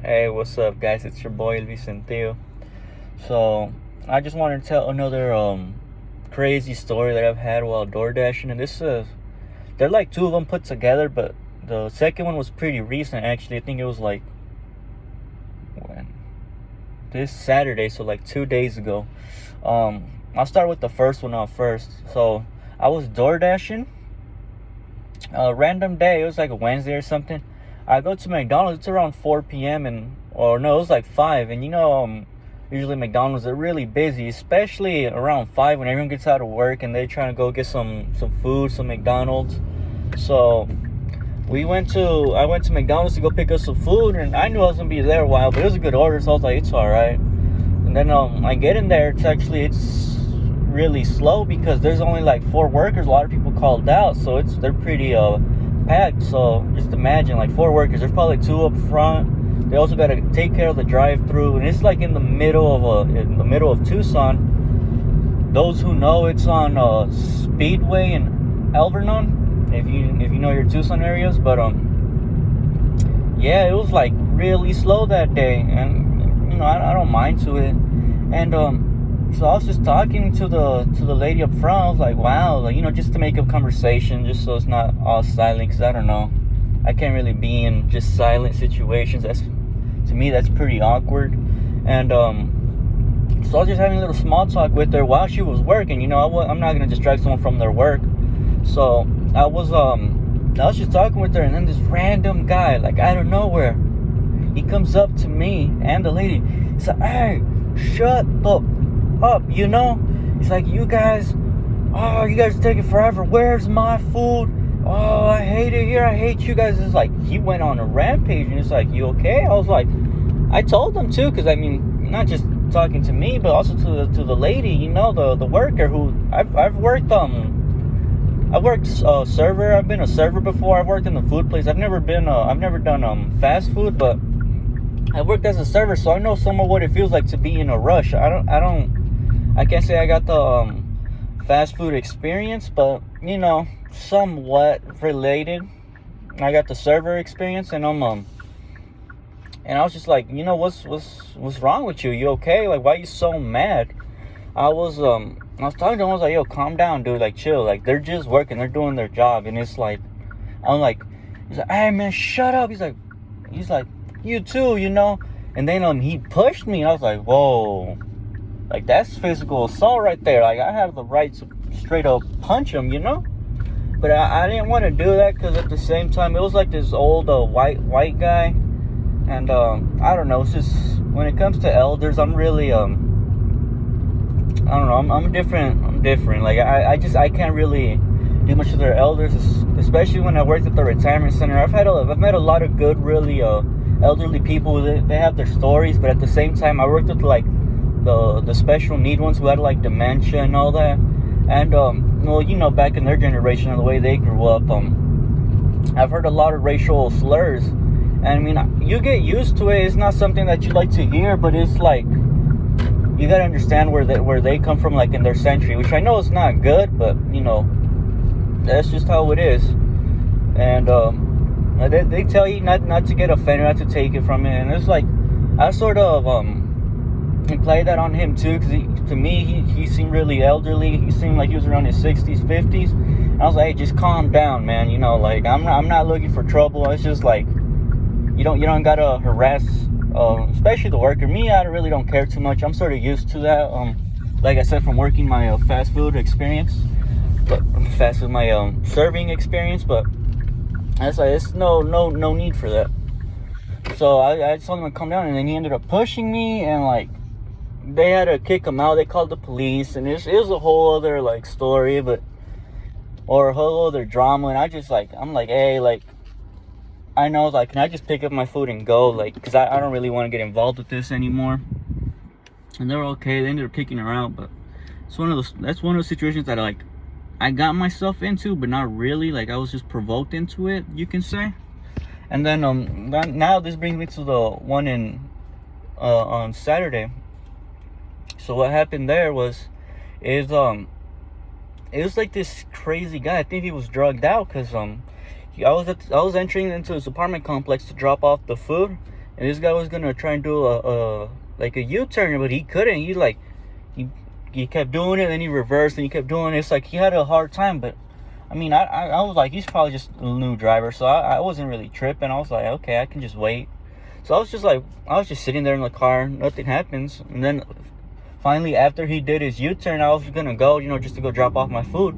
Hey, what's up, guys? It's your boy Vicentío. So, I just wanted to tell another crazy story that I've had while door dashing, and they're like two of them put together, but the second one was pretty recent. Actually, I think it was like when this Saturday, so like 2 days ago. I'll start with the first one off first. So, I was door dashing. A random day. It was like a Wednesday or something. I go to McDonald's. It's around 4 p.m. or no, it was like 5. And usually McDonald's are really busy, especially around 5 when everyone gets out of work and they're trying to go get some food, some McDonald's. So I went to McDonald's to go pick up some food, and I knew I was gonna be there a while, but it was a good order, so I was like, it's all right. And then I get in there. It's really slow because there's only like 4 workers. A lot of people called out, so they're pretty packed. So just imagine, like 4 workers. There's probably 2 up front. They also got to take care of the drive-through, and it's like in the middle of Tucson. Those who know, it's on Speedway and Alvernon. If you know your Tucson areas, but yeah, it was like really slow that day, and I don't mind to it, and so I was just talking to the lady up front. I was like, wow, like, just to make a conversation, just so it's not all silent, because I don't know, I can't really be in just silent situations. To me, that's pretty awkward. And so I was just having a little small talk with her while she was working. I'm not gonna distract someone from their work. So I was just talking with her, and then this random guy, like out of nowhere, he comes up to me and the lady. He's like, hey, shut the up, He's like, you guys are taking forever. Where's my food? Oh, I hate it here. I hate you guys. It's like he went on a rampage, and it's like, you okay? I was like, I told him too, because not just talking to me, but also to the lady, the worker who I've worked server. I've been a server before. I've worked in the food place. I've never done fast food, but I worked as a server, so I know some of what it feels like to be in a rush. I can't say I got the fast food experience, but somewhat related. I got the server experience, and and I was just like, what's wrong with you? You okay? Like, why are you so mad? I was talking to him. I was like, yo, calm down, dude. Like, chill. Like, they're just working. They're doing their job, and it's like, I'm like, he's like, hey man, shut up. He's like, you too, And then he pushed me, and I was like, whoa. Like, that's physical assault right there. Like, I have the right to straight up punch him, But I didn't want to do that, because at the same time, it was like this old white guy. And I don't know. It's just, when it comes to elders, I'm really I don't know. I'm different. Like, I can't really do much of their elders, especially when I worked at the retirement center. I've met a lot of good, really elderly people. They have their stories, but at the same time, I worked with like the special need ones who had like dementia and all that. And well, back in their generation and the way they grew up, I've heard a lot of racial slurs. And you get used to it. It's not something that you like to hear, but it's like, you gotta understand where they come from, like in their century, which I know is not good, but that's just how it is. And they tell you not to get offended, not to take it from it. And it's like, I sort of implied that on him too, because to me he seemed really elderly. He seemed like he was around his 60s, 50s. And I was like, hey, just calm down, man. Like, I'm not looking for trouble. It's just like, you don't gotta harass, especially the worker. Me, I really don't care too much. I'm sort of used to that. Like I said, from working my fast food experience, but my serving experience. But it's like, it's no need for that. So I told him to calm down, and then he ended up pushing me, and like, they had to kick him out. They called the police, and it was a whole other like story, or a whole other drama. And I'm like, hey, like, I know, like, can I just pick up my food and go? Like, because I don't really want to get involved with this anymore. And they were okay. They ended up kicking her out. But that's one of those situations that I got myself into, but not really. Like, I was just provoked into it, you can say. And then now this brings me to the one on Saturday. So what happened there was it was like this crazy guy. I think he was drugged out, because I was entering into his apartment complex to drop off the food, and this guy was gonna try and do a like a U-turn, but he couldn't. He he kept doing it, then he reversed, and he kept doing it. It's like he had a hard time. But I mean, I was like, he's probably just a new driver, so I wasn't really tripping. I was like, okay, I can just wait. So I was just sitting there in the car, nothing happens. And then finally, after he did his U-turn, I was gonna go, just to go drop off my food.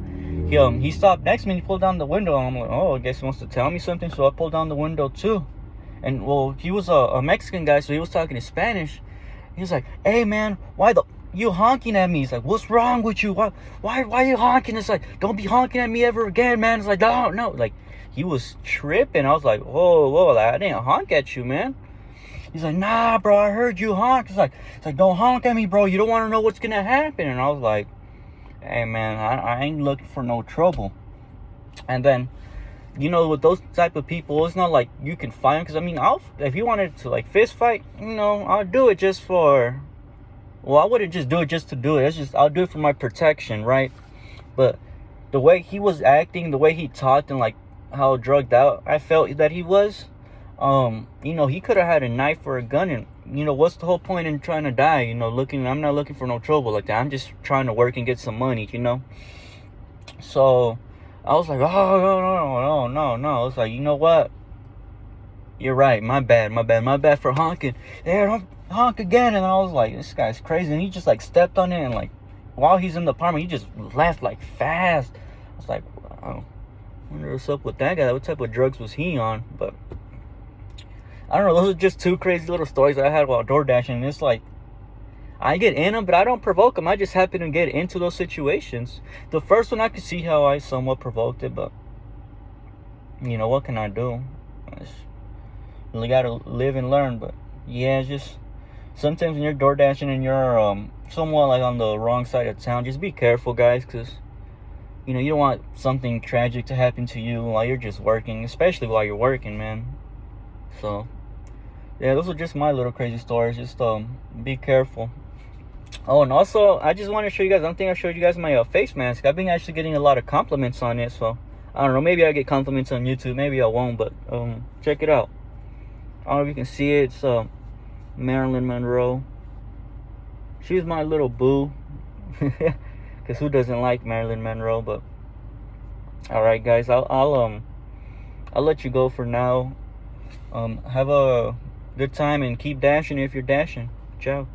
He stopped next to me and he pulled down the window. And I'm like, oh, I guess he wants to tell me something. So I pulled down the window too. And well, he was a Mexican guy, so he was talking in Spanish. He was like, hey man, why you honking at me? He's like, what's wrong with you? Why are you honking? It's like, don't be honking at me ever again, man. It's like, no. Like, he was tripping. I was like, whoa, like, I didn't honk at you, man. He's like, nah, bro, I heard you honk. It's like, don't honk at me, bro. You don't want to know what's gonna happen. And I was like, hey, man, I ain't looking for no trouble. And then, with those type of people, it's not like you can fight them. Because, I mean, if you wanted to, like, fist fight, I'll do it just for... Well, I wouldn't just do it just to do it. I'll do it for my protection, right? But the way he was acting, the way he talked, and, like, how drugged out I felt that he was... he could have had a knife or a gun, and what's the whole point in trying to die? I'm not looking for no trouble like that. I'm just trying to work and get some money, So I was like, oh no. I was like, you know what? You're right. My bad for honking. Yeah, don't honk again. And I was like, this guy's crazy. And he just like stepped on it, and like while he's in the apartment, he just left like fast. I was like, wow. I wonder what's up with that guy. What type of drugs was he on? But I don't know. Those are just two crazy little stories I had while Doordash, and it's like I get in them, but I don't provoke them. I just happen to get into those situations. The first one, I could see how I somewhat provoked it, but what can I do? I just really gotta live and learn. But yeah, it's just sometimes when you're Doordashing and you're somewhat like on the wrong side of town, just be careful, guys, because you don't want something tragic to happen to you while you're just working, especially while you're working, man. So yeah, those are just my little crazy stories. Just be careful. Oh, and also I just want to show you guys, I don't think I showed you guys my face mask. I've been actually getting a lot of compliments on it, so I don't know, maybe I get compliments on YouTube, maybe I won't, but check it out. I don't know if you can see it. It's Marilyn Monroe. She's my little boo. Because who doesn't like Marilyn Monroe? But alright, guys, I'll let you go for now. Have a good time and keep dashing if you're dashing. Ciao.